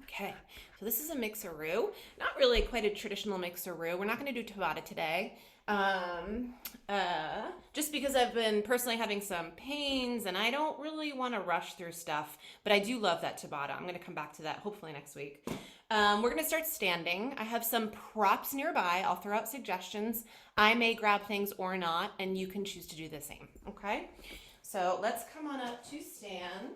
Okay, so this is a mixeroo. Not really quite a traditional mixeroo. We're not going to do tabata today. Um, just because I've been personally having some pains and I don't really want to rush through stuff, but I do love that tabata. I'm going to come back to that hopefully next week. We're going to start standing. I have some props nearby. I'll throw out suggestions. I may grab things or not, and you can choose to do the same. Okay, so let's come on up to stand.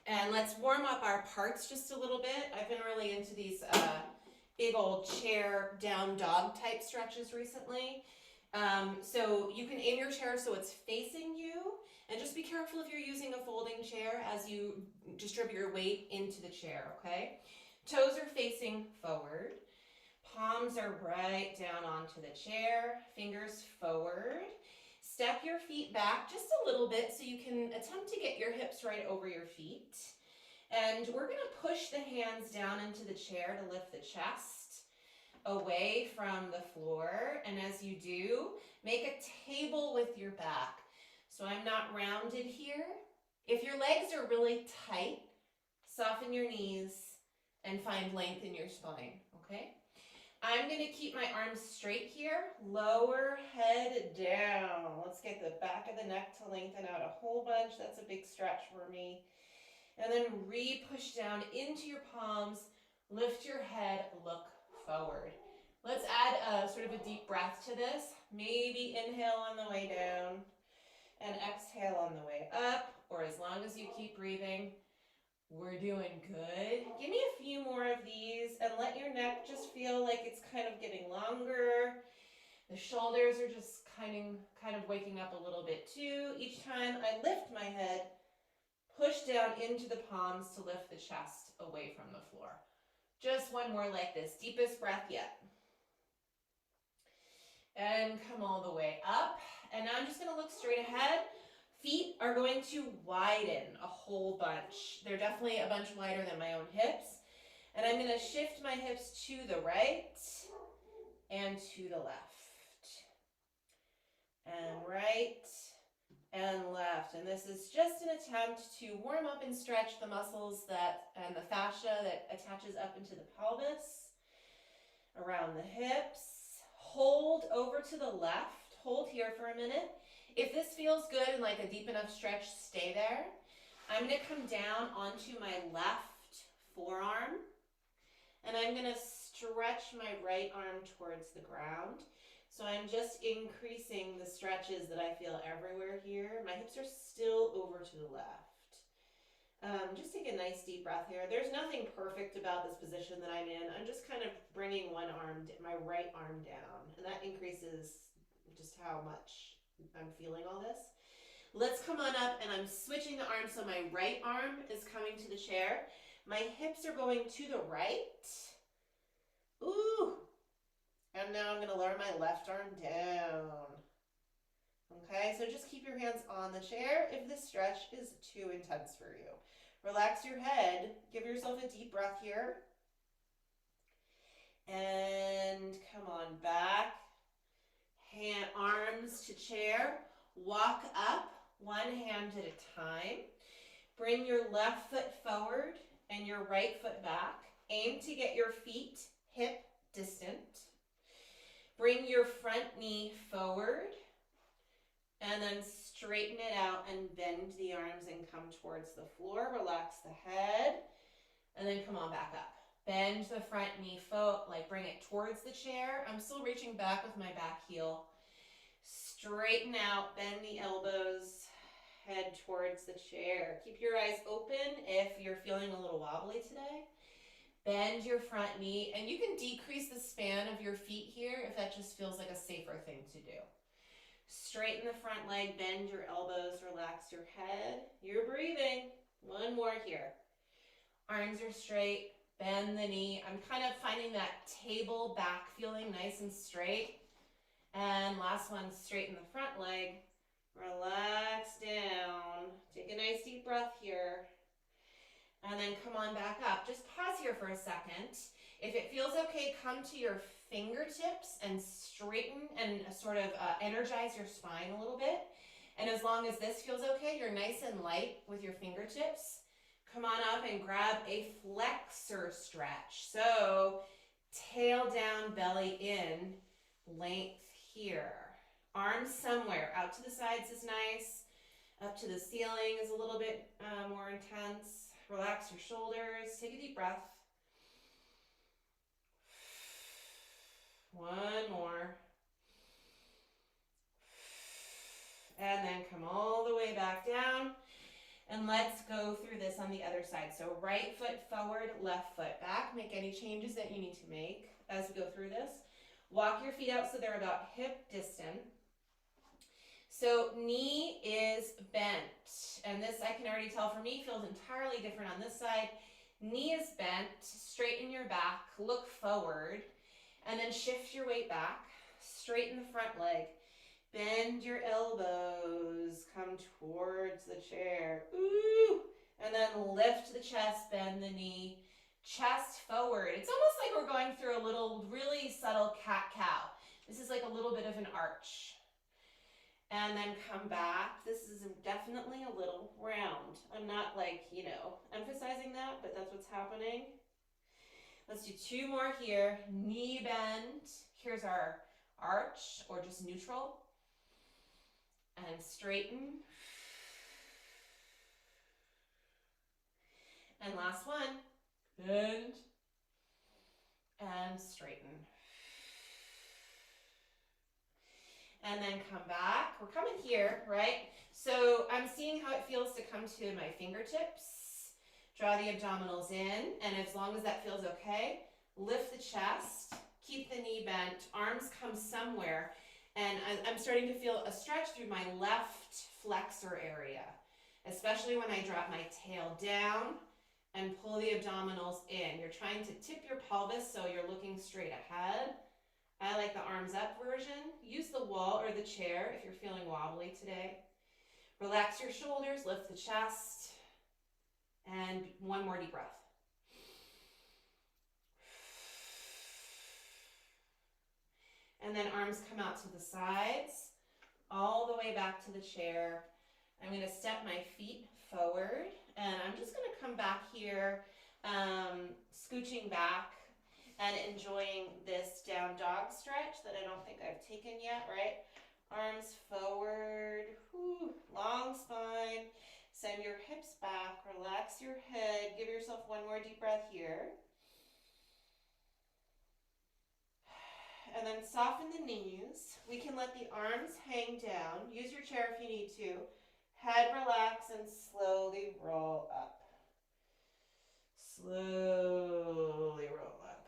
And let's warm up our parts just a little bit. I've been really into these big old chair down dog type stretches recently. So you can aim your chair so it's facing you, and just be careful if you're using a folding chair as you distribute your weight into the chair, okay? Toes are facing forward. Palms are right down onto the chair, fingers forward. Step your feet back just a little bit so you can attempt to get your hips right over your feet. And we're going to push the hands down into the chair to lift the chest away from the floor. And as you do, make a table with your back. So I'm not rounded here. If your legs are really tight, soften your knees and find length in your spine, okay? I'm going to keep my arms straight here, lower head down. Let's get the back of the neck to lengthen out a whole bunch. That's a big stretch for me. And then re-push down into your palms, lift your head, look forward. Let's add sort of a deep breath to this. Maybe inhale on the way down and exhale on the way up, or as long as you keep breathing. We're doing good. Give me a few more of these and let your neck just feel like it's kind of getting longer. The shoulders are just kind of waking up a little bit too. Each time I lift my head, push down into the palms to lift the chest away from the floor. Just one more like this. Deepest breath yet. And come all the way up. And now I'm just going to look straight ahead. Feet are going to widen a whole bunch. They're definitely a bunch wider than my own hips. And I'm going to shift my hips to the right and to the left. And right and left. And this is just an attempt to warm up and stretch the muscles and the fascia that attaches up into the pelvis, around the hips. Hold over to the left. Hold here for a minute. If this feels good and like a deep enough stretch, stay there. I'm going to come down onto my left forearm, and I'm going to stretch my right arm towards the ground. So I'm just increasing the stretches that I feel everywhere here. My hips are still over to the left. Just take a nice deep breath here. There's nothing perfect about this position that I'm in. I'm just kind of bringing my right arm down, and that increases just how much I'm feeling all this. Let's come on up, and I'm switching the arms so my right arm is coming to the chair. My hips are going to the right. Ooh. And now I'm going to lower my left arm down. Okay, so just keep your hands on the chair if this stretch is too intense for you. Relax your head. Give yourself a deep breath here. And come on back. Arms to chair. Walk up one hand at a time. Bring your left foot forward and your right foot back. Aim to get your feet hip distant. Bring your front knee forward and then straighten it out and bend the arms and come towards the floor. Relax the head and then come on back up. Bend the front knee bring it towards the chair. I'm still reaching back with my back heel. Straighten out, bend the elbows, head towards the chair. Keep your eyes open if you're feeling a little wobbly today. Bend your front knee, and you can decrease the span of your feet here if that just feels like a safer thing to do. Straighten the front leg, bend your elbows, relax your head. You're breathing. One more here. Arms are straight, bend the knee. I'm kind of finding that table back feeling nice and straight. And last one, straighten the front leg. Relax down. Take a nice deep breath here. and then come on back up. Just pause here for a second. If it feels okay, come to your fingertips and straighten and sort of energize your spine a little bit. And as long as this feels okay, you're nice and light with your fingertips. Come on up and grab a flexor stretch. So tail down, belly in, length here. Arms somewhere. Out to the sides is nice. Up to the ceiling is a little bit more intense. Relax your shoulders. Take a deep breath. One more. And then come all the way back down. And let's go through this on the other side. So right foot forward, left foot back. Make any changes that you need to make as we go through this. Walk your feet out so they're about hip distance. So knee is bent. And this, I can already tell for me, feels entirely different on this side. Knee is bent. Straighten your back. Look forward. And then shift your weight back. Straighten the front leg. Bend your elbows, come towards the chair, ooh, and then lift the chest, bend the knee, chest forward. It's almost like we're going through a little really subtle cat-cow. This is like a little bit of an arch. And then come back. This is definitely a little round. I'm not like, emphasizing that, but that's what's happening. Let's do two more here. Knee bend. Here's our arch or just neutral. And straighten. And last one. Bend. And straighten. And then come back. We're coming here, right? So I'm seeing how it feels to come to my fingertips. Draw the abdominals in. And as long as that feels okay, lift the chest. Keep the knee bent. Arms come somewhere. And I'm starting to feel a stretch through my left flexor area, especially when I drop my tail down and pull the abdominals in. You're trying to tip your pelvis so you're looking straight ahead. I like the arms up version. Use the wall or the chair if you're feeling wobbly today. Relax your shoulders, lift the chest, and one more deep breath. And then arms come out to the sides, all the way back to the chair. I'm going to step my feet forward, and I'm just going to come back here, scooching back and enjoying this down dog stretch that I don't think I've taken yet, right? Arms forward, long spine. Send your hips back, relax your head. Give yourself one more deep breath here. And then soften the knees. We can let the arms hang down. Use your chair if you need to. Head relax and slowly roll up. Slowly roll up.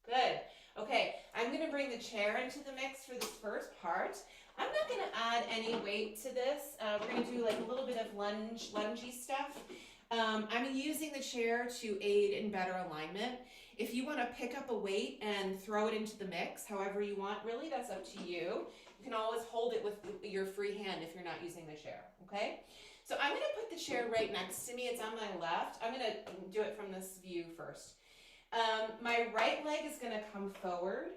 Good. Okay, I'm going to bring the chair into the mix for this first part. I'm not going to add any weight to this. We're going to do like a little bit of lungy stuff. I'm using the chair to aid in better alignment. If you want to pick up a weight and throw it into the mix, however you want, really, that's up to you. You can always hold it with your free hand if you're not using the chair, okay? So I'm going to put the chair right next to me. It's on my left. I'm going to do it from this view first. My right leg is going to come forward,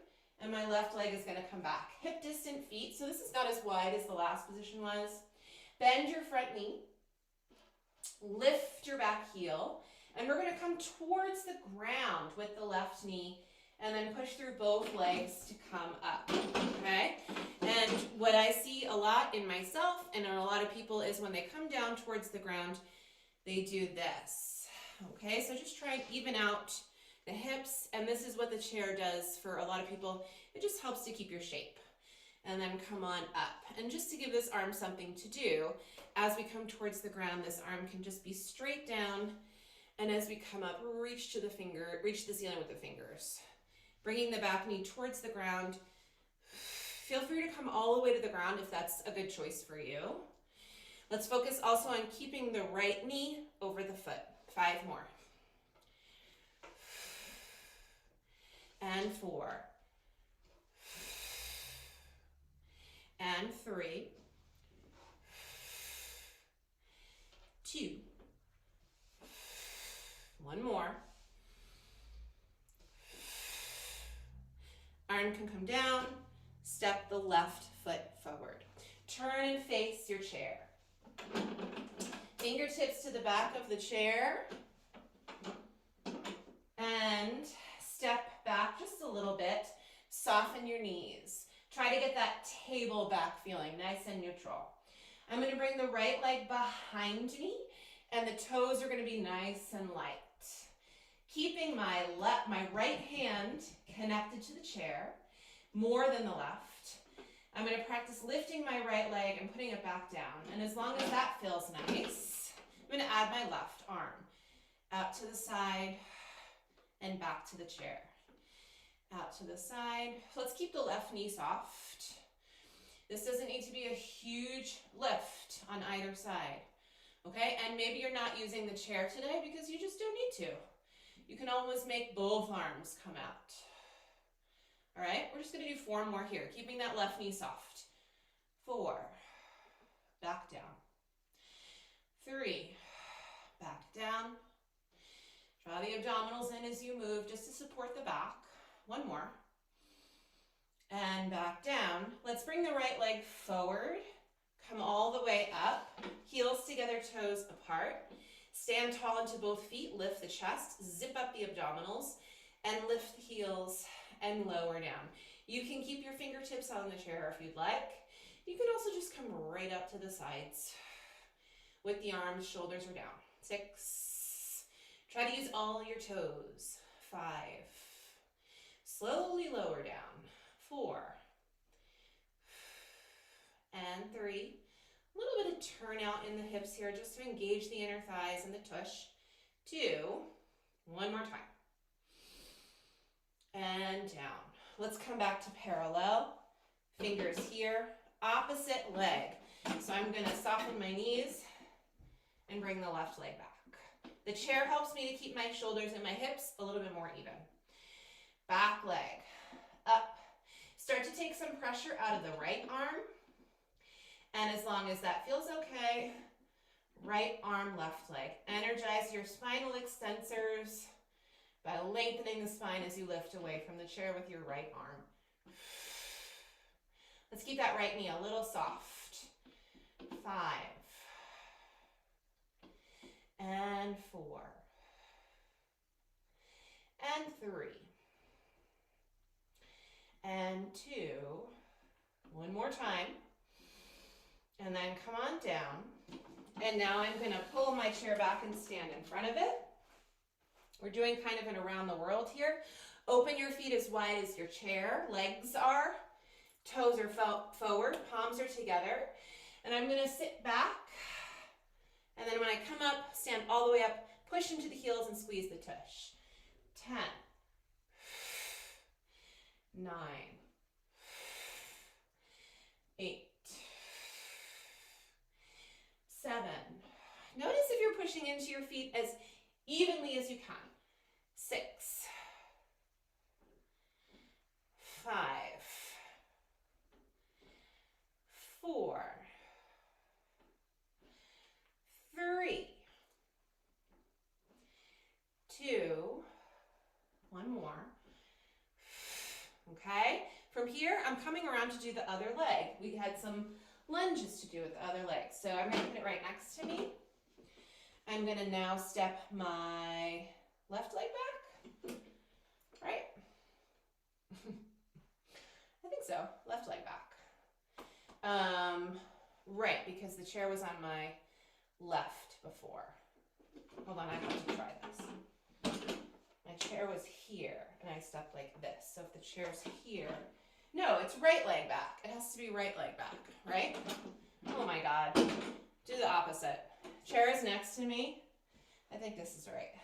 and my left leg is going to come back. Hip distant feet, so this is not as wide as the last position was. Bend your front knee. Lift your back heel. And we're going to come towards the ground with the left knee and then push through both legs to come up, okay? And what I see a lot in myself and in a lot of people is when they come down towards the ground, they do this, okay? So just try and even out the hips, and this is what the chair does for a lot of people. It just helps to keep your shape. And then come on up. And just to give this arm something to do, as we come towards the ground, this arm can just be straight down. And as we come up, reach the ceiling with the fingers. Bringing the back knee towards the ground. Feel free to come all the way to the ground if that's a good choice for you. Let's focus also on keeping the right knee over the foot. 5 more. And 4. And 3. 2. One more. Arm can come down. Step the left foot forward. Turn and face your chair. Fingertips to the back of the chair. And step back just a little bit. Soften your knees. Try to get that table back feeling, nice and neutral. I'm going to bring the right leg behind me, and the toes are going to be nice and light. Keeping my right hand connected to the chair, more than the left. I'm going to practice lifting my right leg and putting it back down. And as long as that feels nice, I'm going to add my left arm out to the side and back to the chair. Out to the side. Let's keep the left knee soft. This doesn't need to be a huge lift on either side. Okay, and maybe you're not using the chair today because you just don't need to. You can always make both arms come out. All right, we're just going to do 4 more here, keeping that left knee soft. 4, back down. 3, back down. Draw the abdominals in as you move just to support the back. 1 more. And back down. Let's bring the right leg forward. Come all the way up. Heels together, toes apart. Stand tall into both feet. Lift the chest. Zip up the abdominals. And lift the heels and lower down. You can keep your fingertips on the chair if you'd like. You can also just come right up to the sides with the arms, shoulders are down. 6. Try to use all your toes. 5. Slowly lower down. 4. And 3. A little bit of turnout in the hips here just to engage the inner thighs and the tush. 2. 1 more time. And down. Let's come back to parallel. Fingers here. Opposite leg. So I'm going to soften my knees and bring the left leg back. The chair helps me to keep my shoulders and my hips a little bit more even. Back leg. Up. Start to take some pressure out of the right arm. And as long as that feels okay, right arm, left leg. Energize your spinal extensors by lengthening the spine as you lift away from the chair with your right arm. Let's keep that right knee a little soft. 5. And 4. And 3. And 2. 1 more time. And then come on down. And now I'm going to pull my chair back and stand in front of it. We're doing kind of an around the world here. Open your feet as wide as your chair. Legs are. Toes are forward. Palms are together. And I'm going to sit back. And then when I come up, stand all the way up, push into the heels and squeeze the tush. 10. 9. 8. 7. Notice if you're pushing into your feet as evenly as you can. 6. 5. 4. 3. 2. 1 more. Okay? From here, I'm coming around to do the other leg. We had some lunges to do with the other leg. So I'm going to put it right next to me. I'm going to now step my left leg back. Right? I think so. Left leg back. Right, because the chair was on my left before. Hold on, I have to try this. My chair was here, and I stepped like this. So if the chair's here, no, it's right leg back. It has to be right leg back, right? Oh my God. Do the opposite. Chair is next to me. I think this is right.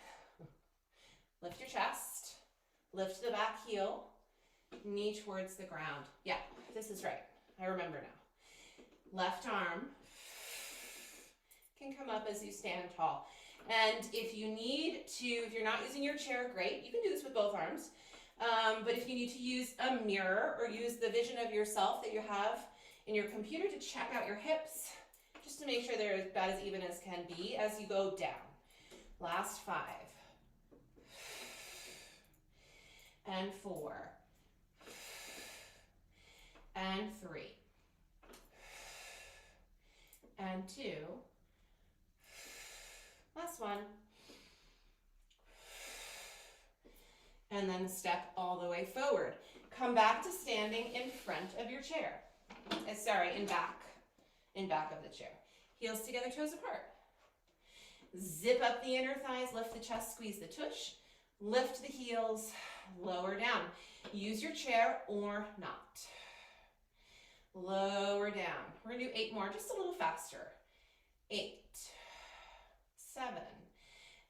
Lift your chest. Lift the back heel. Knee towards the ground. Yeah, this is right. I remember now. Left arm can come up as you stand tall. And if you need to, if you're not using your chair, great. You can do this with both arms. But if you need to use a mirror or use the vision of yourself that you have in your computer to check out your hips, just to make sure they're about as even as can be as you go down. Last 5, and 4, and 3, and 2, last one, and then step all the way forward. Come back to standing in front of your chair. Sorry, in back of the chair. Heels together, toes apart. Zip up the inner thighs, lift the chest, squeeze the tush, lift the heels, lower down. Use your chair or not. Lower down. We're gonna do 8 more, just a little faster. 8, 7,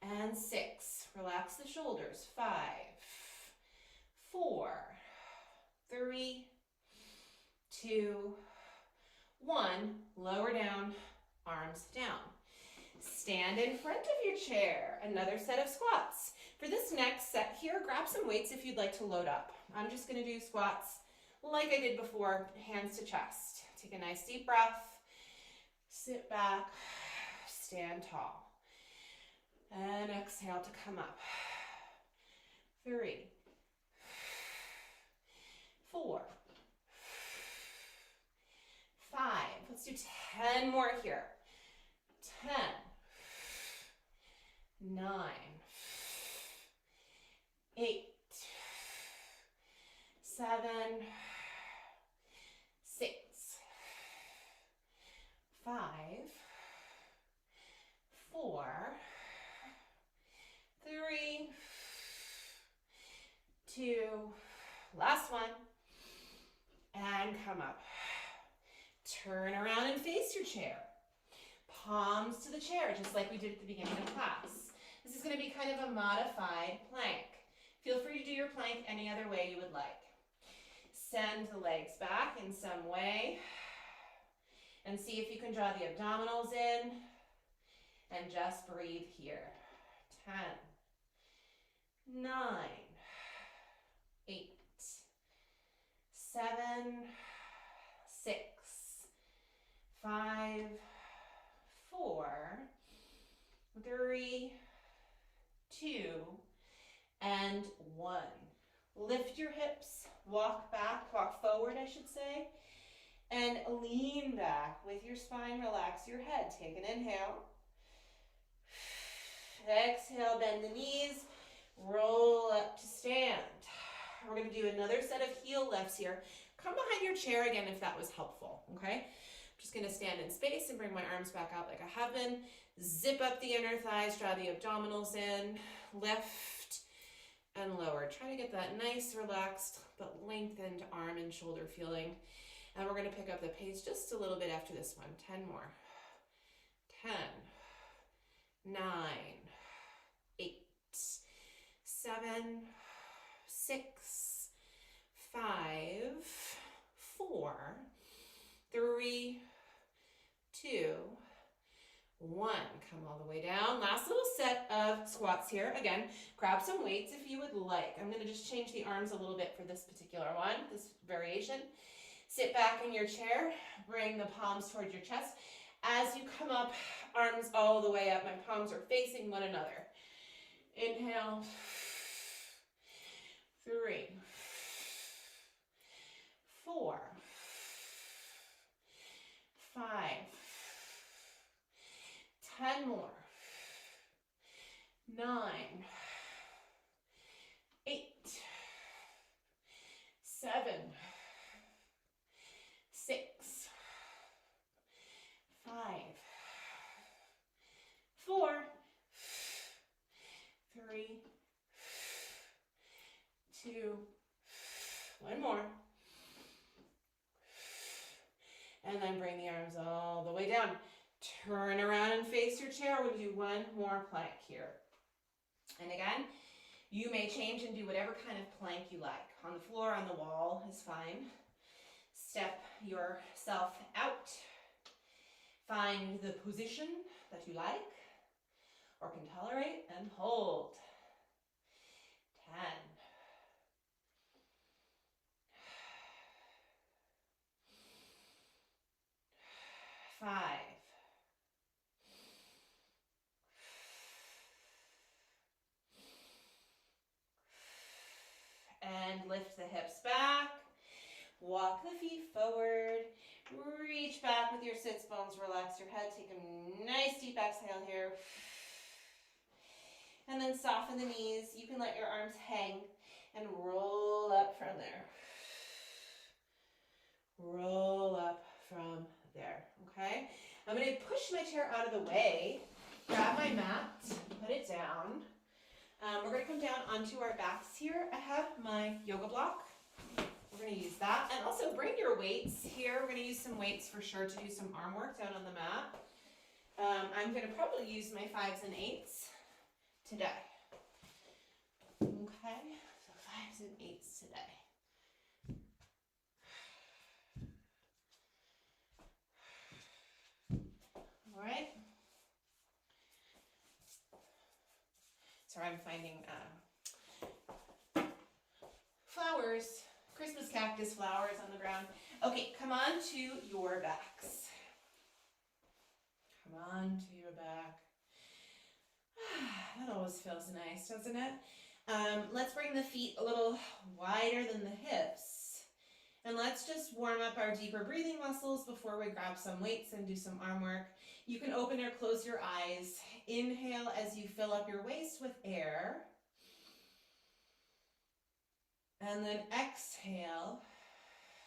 and 6. Relax the shoulders. 5, 4, 3, 2, 1. Lower down, arms down. Stand in front of your chair. Another set of squats. For this next set here, grab some weights if you'd like to load up. I'm just going to do squats like I did before, hands to chest. Take a nice deep breath. Sit back, stand tall. And exhale to come up. 3, 4, 5. Let's do 10 more here. 10, 9, 8, 7, 6, 5, 4, 3, 2, last one, and come up. Turn around and face your chair. Palms to the chair, just like we did at the beginning of class. This is going to be kind of a modified plank. Feel free to do your plank any other way you would like. Send the legs back in some way and see if you can draw the abdominals in and just breathe here. 10, 9, 8, 7, 6, 5, 4, 3, 2, and 1. Lift your hips, walk back, walk forward, I should say, and lean back with your spine. Relax your head. Take an inhale. Exhale, bend the knees, roll up to stand. We're going to do another set of heel lifts here. Come behind your chair again if that was helpful, okay? I'm just going to stand in space and bring my arms back out like I have been. Zip up the inner thighs, draw the abdominals in, lift and lower. Try to get that nice, relaxed, but lengthened arm and shoulder feeling. And we're going to pick up the pace just a little bit after this one. 10 more. 10, 9, 8, 7, 6, 5, 4, 3, 2, 1. Come all the way down. Last little set of squats here. Again, grab some weights if you would like. I'm going to just change the arms a little bit for this particular one, this variation. Sit back in your chair. Bring the palms towards your chest. As you come up, arms all the way up. My palms are facing one another. Inhale. 3, 4, 5, 10 more. 9, 8, 7, 6, 5, 4, 3, 2, 1 more. And then bring the arms all the way down. Turn around and face your chair. We're going to do one more plank here. And again, you may change and do whatever kind of plank you like. On the floor, on the wall is fine. Step yourself out. Find the position that you like or can tolerate and hold. 10. 5. and lift the hips back. Walk the feet forward. Reach back with your sits bones. Relax your head. Take a nice deep exhale here. And then soften the knees. You can let your arms hang and roll up from there. Roll up from there, okay? I'm going to push my chair out of the way, grab my mat, put it down. We're going to come down onto our backs here. I have my yoga block. We're going to use that. And also bring your weights here. We're going to use some weights for sure to do some arm work down on the mat. I'm going to probably use my 5s and 8s today. Okay, so 5s and 8s today. All right. Sorry, I'm finding flowers, Christmas cactus flowers on the ground. Okay, come on to your backs. Come on to your back. That always feels nice, doesn't it? Let's bring the feet a little wider than the hips. And let's just warm up our deeper breathing muscles before we grab some weights and do some arm work. You can open or close your eyes. Inhale as you fill up your waist with air. And then exhale.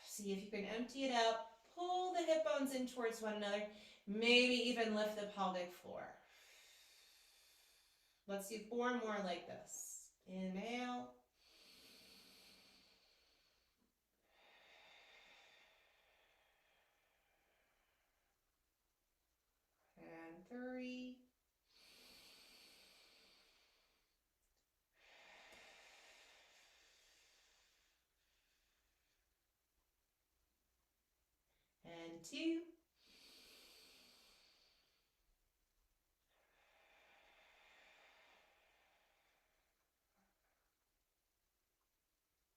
See if you can empty it out. Pull the hip bones in towards one another. Maybe even lift the pelvic floor. Let's do 4 more like this. Inhale. And 3. And 2.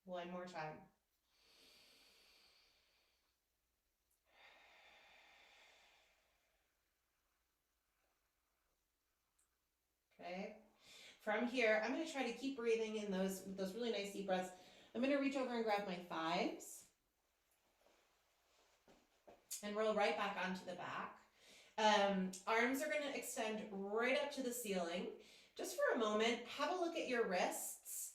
One more time. Okay. From here, I'm going to try to keep breathing in those really nice deep breaths. I'm going to reach over and grab my 5s and roll right back onto the back. Arms are going to extend right up to the ceiling. Just for a moment, have a look at your wrists.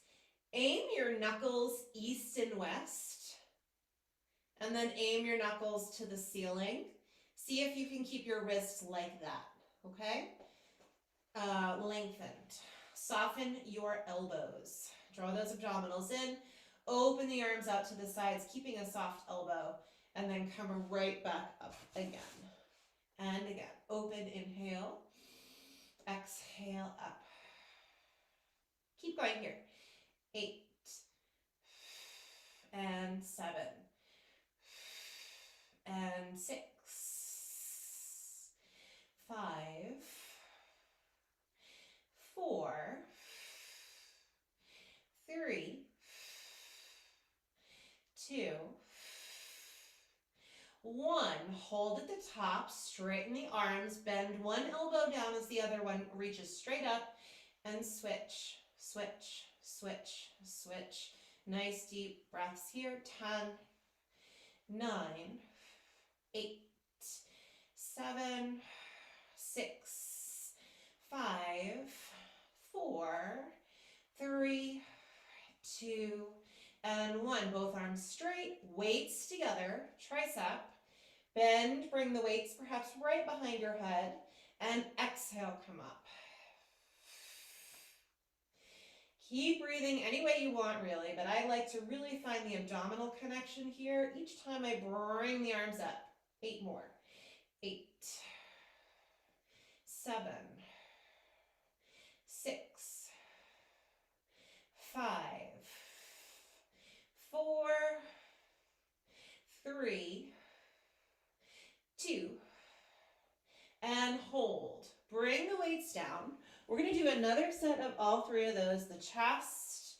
Aim your knuckles east and west, and then aim your knuckles to the ceiling. See if you can keep your wrists like that, okay? Lengthened. Soften your elbows. Draw those abdominals in. Open the arms out to the sides, keeping a soft elbow, and then come right back up again. And again. Open, inhale. Exhale, up. Keep going here. 8 and 7 and 6, 5, 4, 3, 2, 1. Hold at the top, straighten the arms, bend one elbow down as the other one reaches straight up, and switch, switch, switch, switch. Nice deep breaths here. 10, 9, 8, 7, 6, 5, 4, 3, 2, and 1. Both arms straight, weights together, tricep. Bend, bring the weights perhaps right behind your head, and exhale, come up. Keep breathing any way you want, really, but I like to really find the abdominal connection here each time I bring the arms up. 8 more. 8, 7, 6, 5, 4, 3, 2, and hold. Bring the weights down. We're going to do another set of all 3 of those, the chest,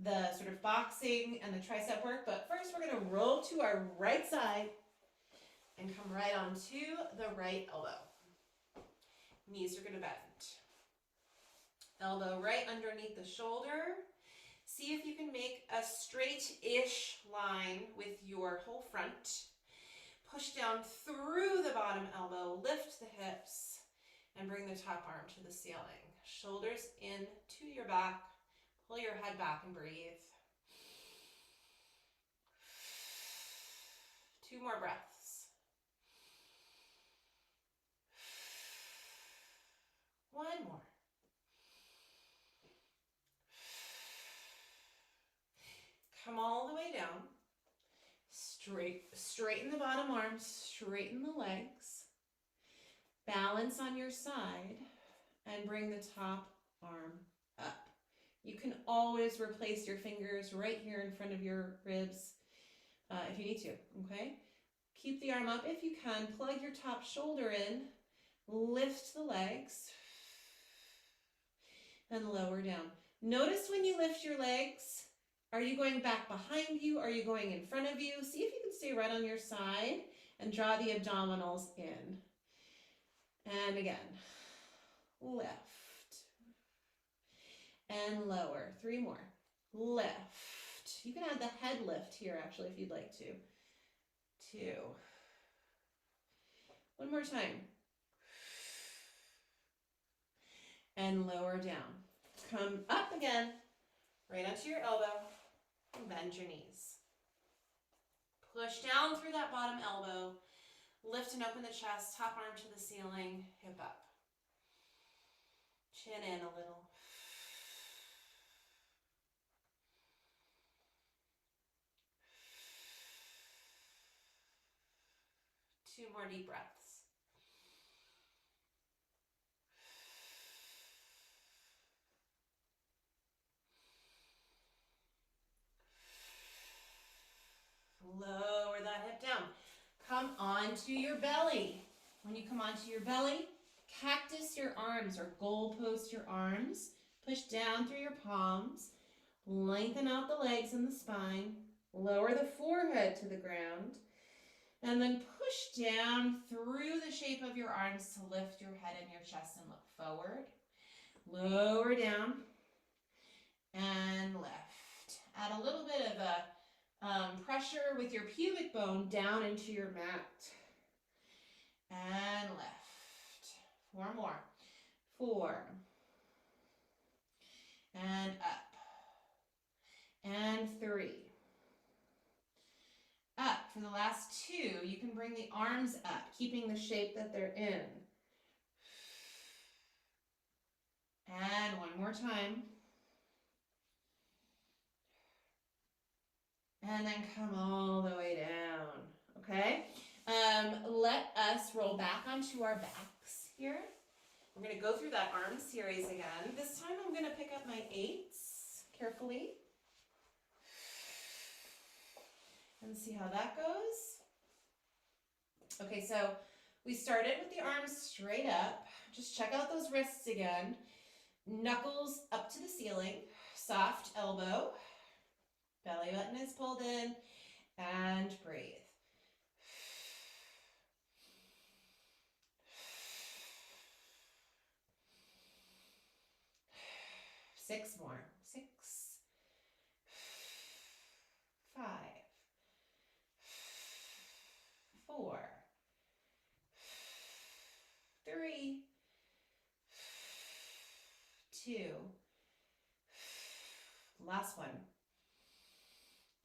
the sort of boxing, and the tricep work. But first, we're going to roll to our right side and come right onto the right elbow. Knees are going to bend. Elbow right underneath the shoulder. See if you can make a straight-ish line with your whole front. Push down through the bottom elbow, lift the hips, and bring the top arm to the ceiling. Shoulders in to your back. Pull your head back and breathe. 2 more breaths. 1 more. Come all the way down. Straighten the bottom arms, straighten the legs. Balance on your side and bring the top arm up. You can always replace your fingers right here in front of your ribs if you need to, okay? Keep the arm up if you can. Plug your top shoulder in. Lift the legs and lower down. Notice when you lift your legs, are you going back behind you? Are you going in front of you? See if you can stay right on your side and draw the abdominals in. And again, lift and lower. 3 more. Lift. You can add the head lift here actually if you'd like to. 2. 1 more time. And lower down. Come up again, right onto your elbow, and bend your knees. Push down through that bottom elbow, lift and open the chest, top arm to the ceiling, hip up. Chin in a little. 2 more deep breaths. Lower that hip down. Come onto your belly. When you come onto your belly, cactus your arms or goalpost your arms. Push down through your palms. Lengthen out the legs and the spine. Lower the forehead to the ground. And then push down through the shape of your arms to lift your head and your chest and look forward. Lower down and lift. Add a little bit of a pressure with your pubic bone down into your mat. And lift. 4 more. 4. And up. And 3. Up. For the last 2, you can bring the arms up, keeping the shape that they're in. And 1 more time. And then come all the way down, okay? Let us roll back onto our backs here. We're gonna go through that arm series again. This time I'm gonna pick up my 8s carefully. And see how that goes. Okay, so we started with the arms straight up. Just check out those wrists again. Knuckles up to the ceiling, soft elbow. Belly button is pulled in, and breathe. 6 more. 6, 5, 4, 3, 2. Last one.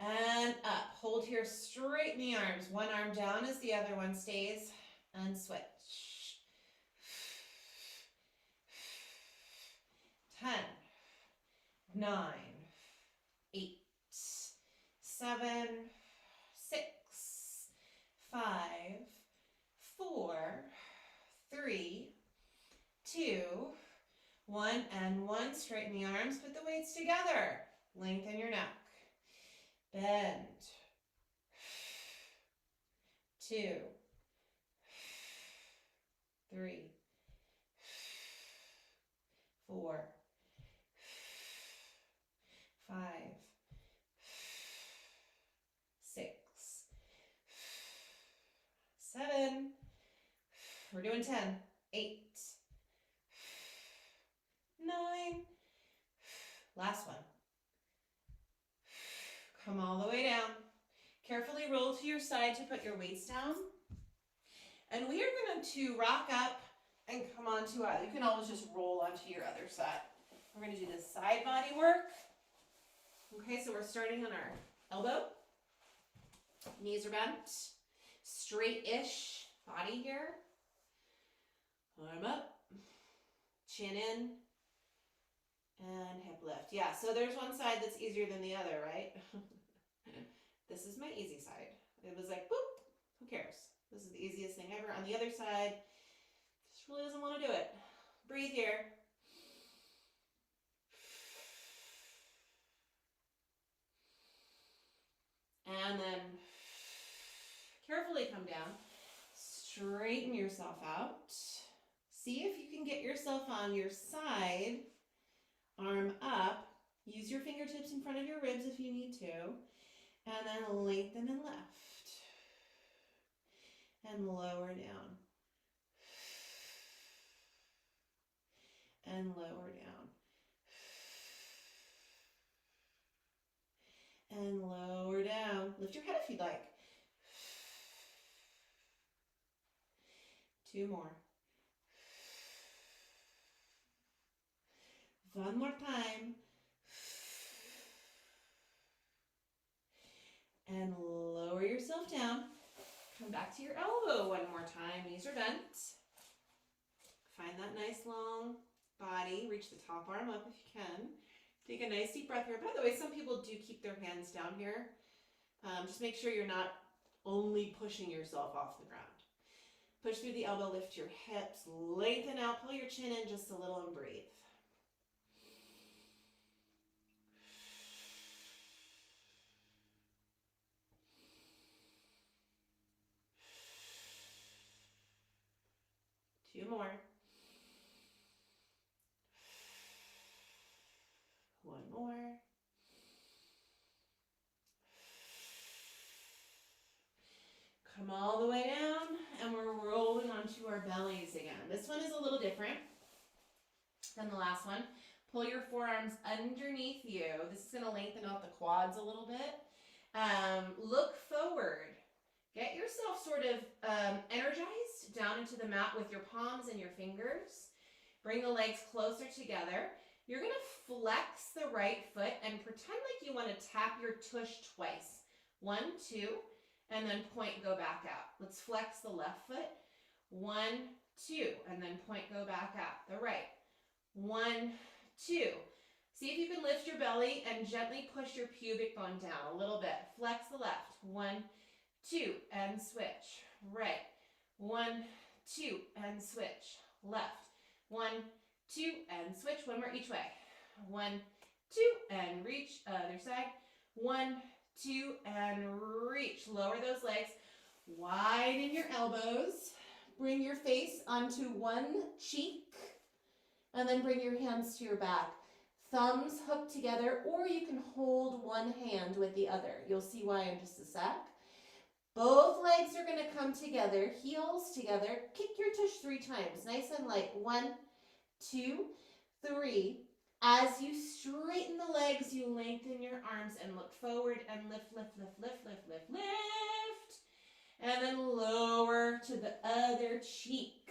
And up. Hold here, straighten the arms. One arm down as the other one stays. And switch. 10, 9, 8, 7, 6, 5, 4, 3, 2, 1, and 1. Straighten the arms, put the weights together. Lengthen your neck. Bend. 2, 3, 4, 5, 6, 7. We're doing 10. 8, 9. Last one. Come all the way down. Carefully roll to your side to put your weights down. And we are going to rock up and come onto either. You can always just roll onto your other side. We're going to do this side body work. Okay, so we're starting on our elbow. Knees are bent. Straight-ish body here. Arm up. Chin in. And hip lift. Yeah, so there's one side that's easier than the other, right? This is my easy side. It was like, boop, who cares? This is the easiest thing ever. On the other side, just really doesn't want to do it. Breathe here. And then carefully come down. Straighten yourself out. See if you can get yourself on your side. Arm up. Use your fingertips in front of your ribs if you need to. And then lengthen and lift. And lower down. And lower down. And lower down. Lift your head if you'd like. 2 more. One more time. And lower yourself down. Come back to your elbow one more time. Knees are bent. Find that nice long body. Reach the top arm up if you can. Take a nice deep breath here. By the way, some people do keep their hands down here. Just make sure you're not only pushing yourself off the ground. Push through the elbow, lift your hips, lengthen out, pull your chin in just a little and breathe. Two more. One more. Come all the way down, and we're rolling onto our bellies again. This one is a little different than the last one. Pull your forearms underneath you. This is going to lengthen out the quads a little bit. Look forward. Get yourself sort of energized down into the mat with your palms and your fingers. Bring the legs closer together. You're going to flex the right foot and pretend like you want to tap your tush twice. 1, 2, and then point, go back out. Let's flex the left foot. 1, 2, and then point, go back out. The right. 1, 2. See if you can lift your belly and gently push your pubic bone down a little bit. Flex the left. 1, 2, and switch. Right. 1, 2, and switch. Left. 1, 2, and switch. One more each way. 1, 2, and reach. Other side. 1, 2, and reach. Lower those legs. Widen your elbows. Bring your face onto one cheek. And then bring your hands to your back. Thumbs hooked together, or you can hold one hand with the other. You'll see why in just a sec. Both legs are going to come together, heels together. Kick your tush 3 times, nice and light. 1, 2, 3. As you straighten the legs, you lengthen your arms and look forward and lift, lift, lift, lift, lift, lift, lift. And then lower to the other cheek.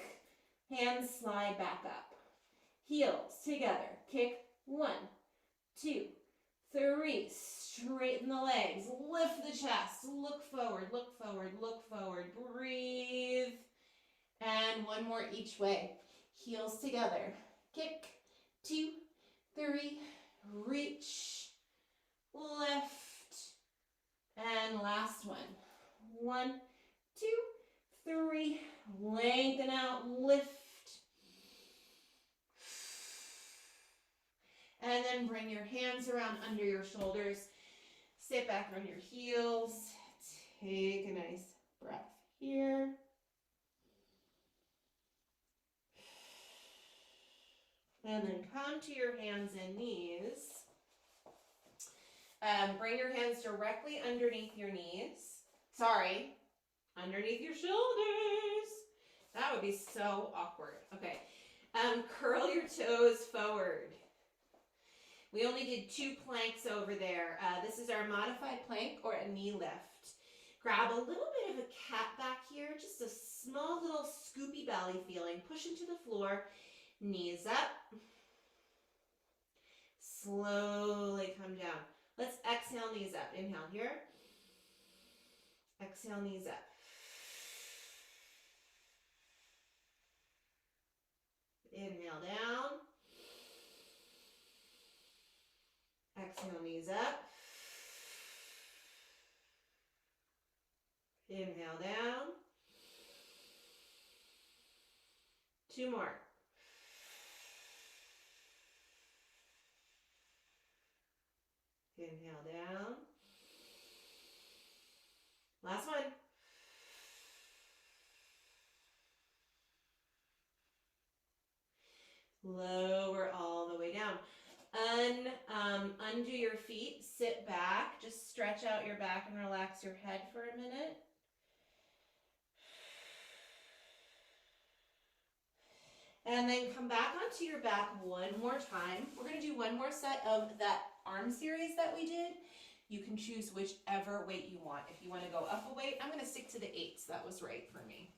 Hands slide back up. Heels together. Kick 1, 2, 3. Straighten the legs. Lift the chest. Look forward, look forward, look forward. Breathe. And one more each way. Heels together. Kick 2, 3. Reach. Lift. And last one. 1, 2, 3. Lengthen out. Lift. And then bring your hands around under your shoulders. Sit back on your heels. Take a nice breath here. And then come to your hands and knees. Bring your hands directly underneath your knees. Sorry, underneath your shoulders. That would be so awkward. Okay. Curl your toes forward. We only did 2 planks over there. This is our modified plank or a knee lift. Grab a little bit of a cat back here, just a small little scoopy belly feeling. Push into the floor, knees up. Slowly come down. Let's exhale, knees up. Inhale here. Exhale, knees up. Inhale down. Exhale, knees up. Inhale down. 2 more. Inhale down. Last one. Lower all the way down. Undo your feet, sit back, just stretch out your back and relax your head for a minute. And then come back onto your back one more time. We're going to do one more set of that arm series that we did. You can choose whichever weight you want. If you want to go up a weight, I'm going to stick to the 8s. That was right for me.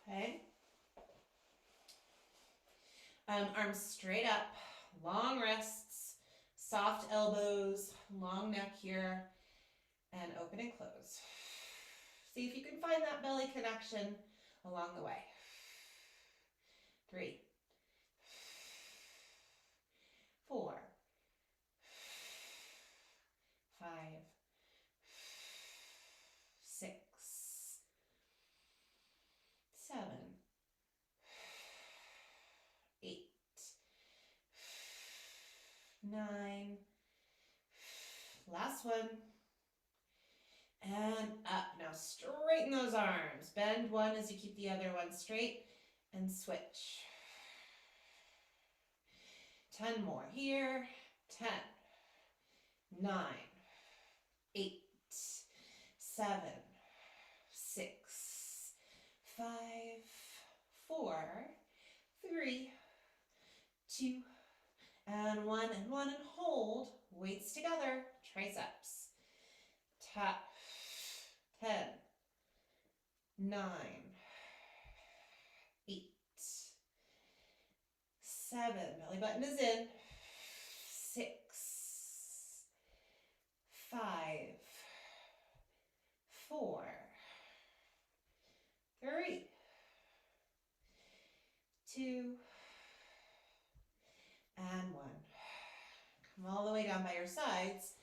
Okay. Arms straight up, long wrists, soft elbows, long neck here, and open and close. See if you can find that belly connection along the way. 3, 4, 5, 6, 7, 8, 9. Last one. And up. Now straighten those arms. Bend one as you keep the other one straight and switch. 10 more here. 10, 9, 8, 7, 6, 5, 4, 3, 2, and 1, and hold. Weights together. Triceps. Tap. 10, 9, 8, 7, belly button is in, 6, 5, 4, 3, 2, and 1. Come all the way down by your sides,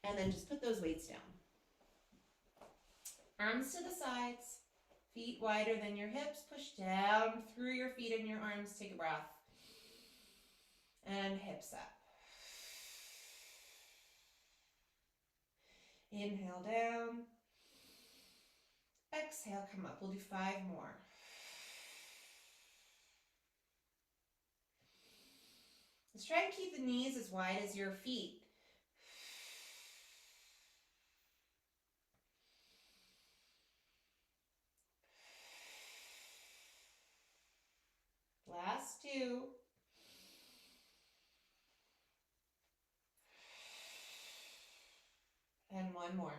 and then just put those weights down. Arms to the sides, feet wider than your hips. Push down through your feet and your arms. Take a breath. And hips up. Inhale down. Exhale, come up. We'll do 5 more. Let's try and keep the knees as wide as your feet. Last 2. And 1 more.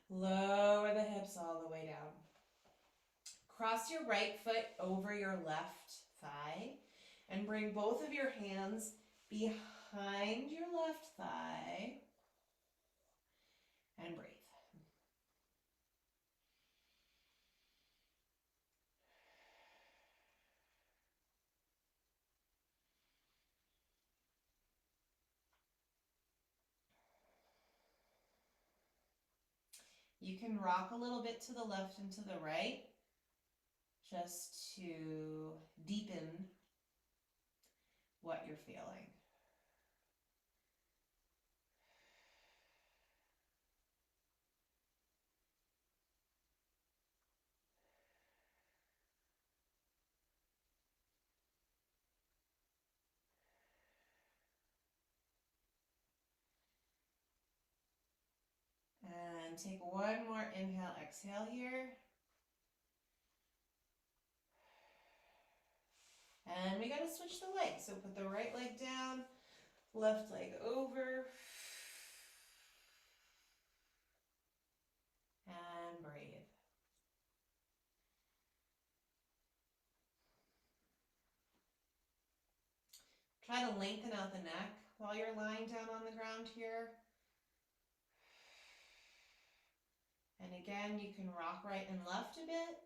Lower the hips all the way down. Cross your right foot over your left thigh and bring both of your hands behind your left thigh and breathe. You can rock a little bit to the left and to the right just to deepen what you're feeling. And take one more inhale, exhale here. And we got to switch the leg. So put the right leg down, left leg over. And breathe. Try to lengthen out the neck while you're lying down on the ground here. And again, you can rock right and left a bit.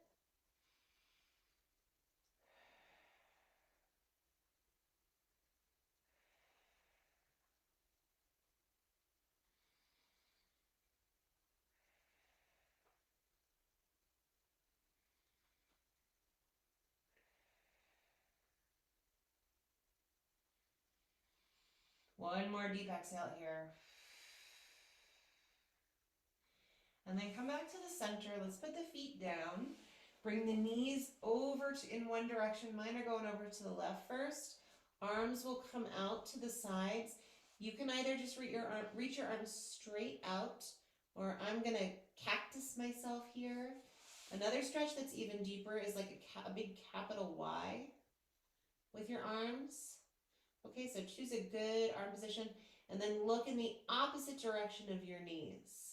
One more deep exhale here. And then come back to the center. Let's put the feet down. Bring the knees over in one direction. Mine are going over to the left first. Arms will come out to the sides. You can either just reach your arms straight out, or I'm going to cactus myself here. Another stretch that's even deeper is like a big capital Y with your arms. Okay, so choose a good arm position and then look in the opposite direction of your knees.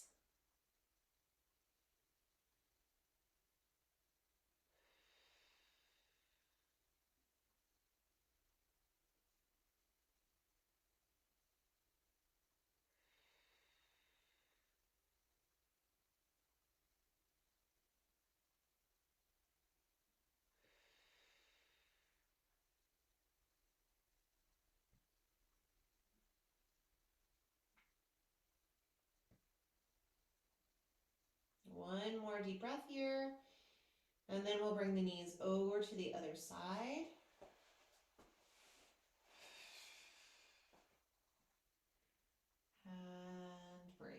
One more deep breath here. And then we'll bring the knees over to the other side. And breathe.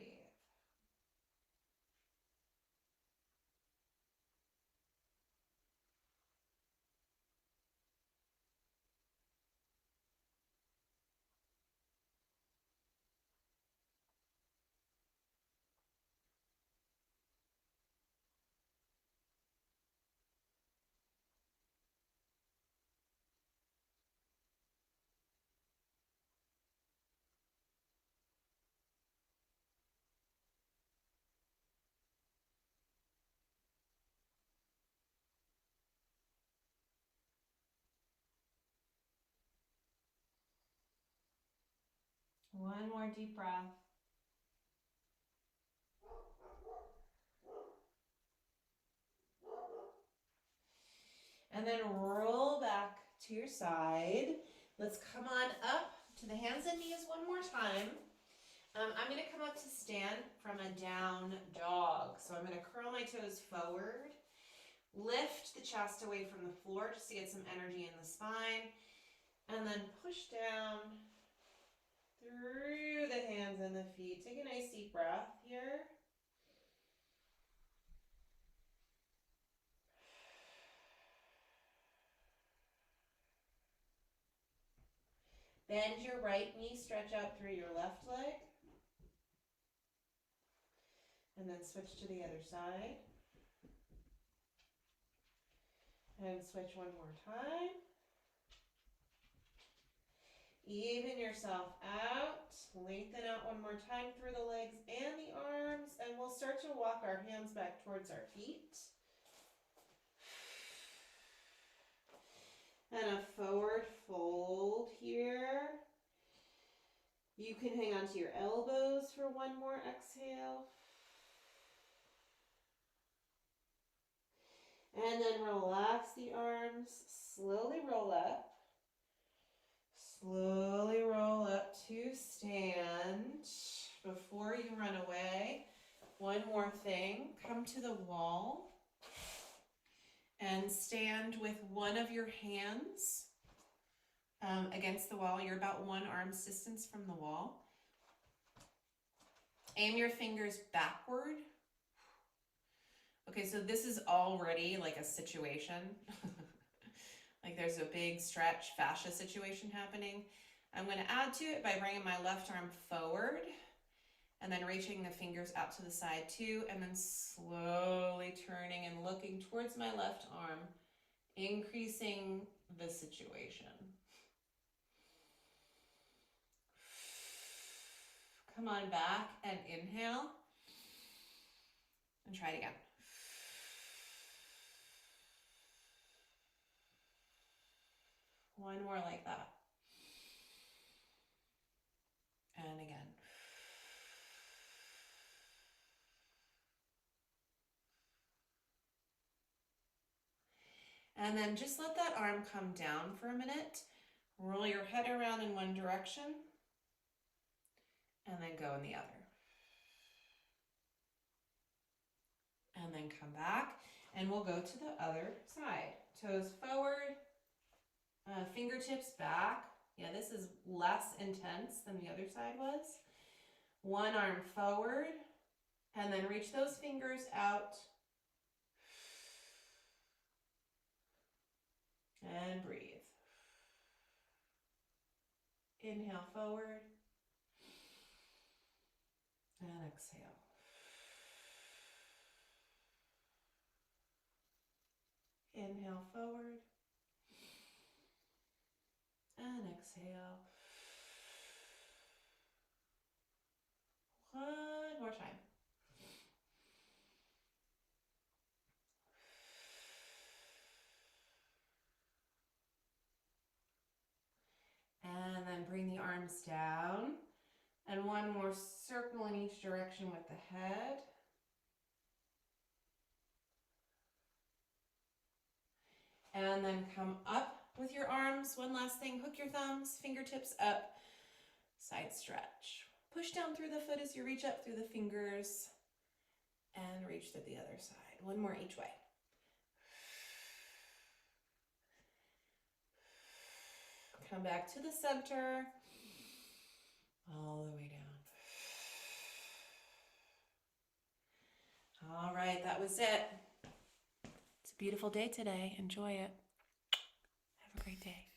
One more deep breath. And then roll back to your side. Let's come on up to the hands and knees one more time. I'm going to come up to stand from a down dog. So I'm going to curl my toes forward, lift the chest away from the floor just to get some energy in the spine, and then push down through the hands and the feet. Take a nice deep breath here. Bend your right knee, stretch out through your left leg. And then switch to the other side. And switch one more time. Even yourself out. Lengthen out one more time through the legs and the arms. And we'll start to walk our hands back towards our feet. And a forward fold here. You can hang on to your elbows for one more exhale. And then relax the arms. Slowly roll up. Slowly roll up to stand. Before you run away, one more thing. Come to the wall and stand with one of your hands against the wall. You're about one arm's distance from the wall. Aim your fingers backward. Okay, so this is already like a situation. Like there's a big stretch fascia situation happening. I'm going to add to it by bringing my left arm forward and then reaching the fingers out to the side too, and then slowly turning and looking towards my left arm, increasing the situation. Come on back and inhale, and try it again. One more like that. And again. And then just let that arm come down for a minute. Roll your head around in one direction, and then go in the other. And then come back, and we'll go to the other side. Toes forward, fingertips back. Yeah, this is less intense than the other side was. One arm forward, and then reach those fingers out. And breathe. Inhale forward, and exhale. Inhale forward, and exhale. One more time. And then bring the arms down. And one more circle in each direction with the head. And then come up with your arms. One last thing, hook your thumbs, fingertips up, side stretch. Push down through the foot as you reach up through the fingers and reach to the other side. One more each way. Come back to the center, all the way down. All right, that was it. It's a beautiful day today. Enjoy it. Have a great day.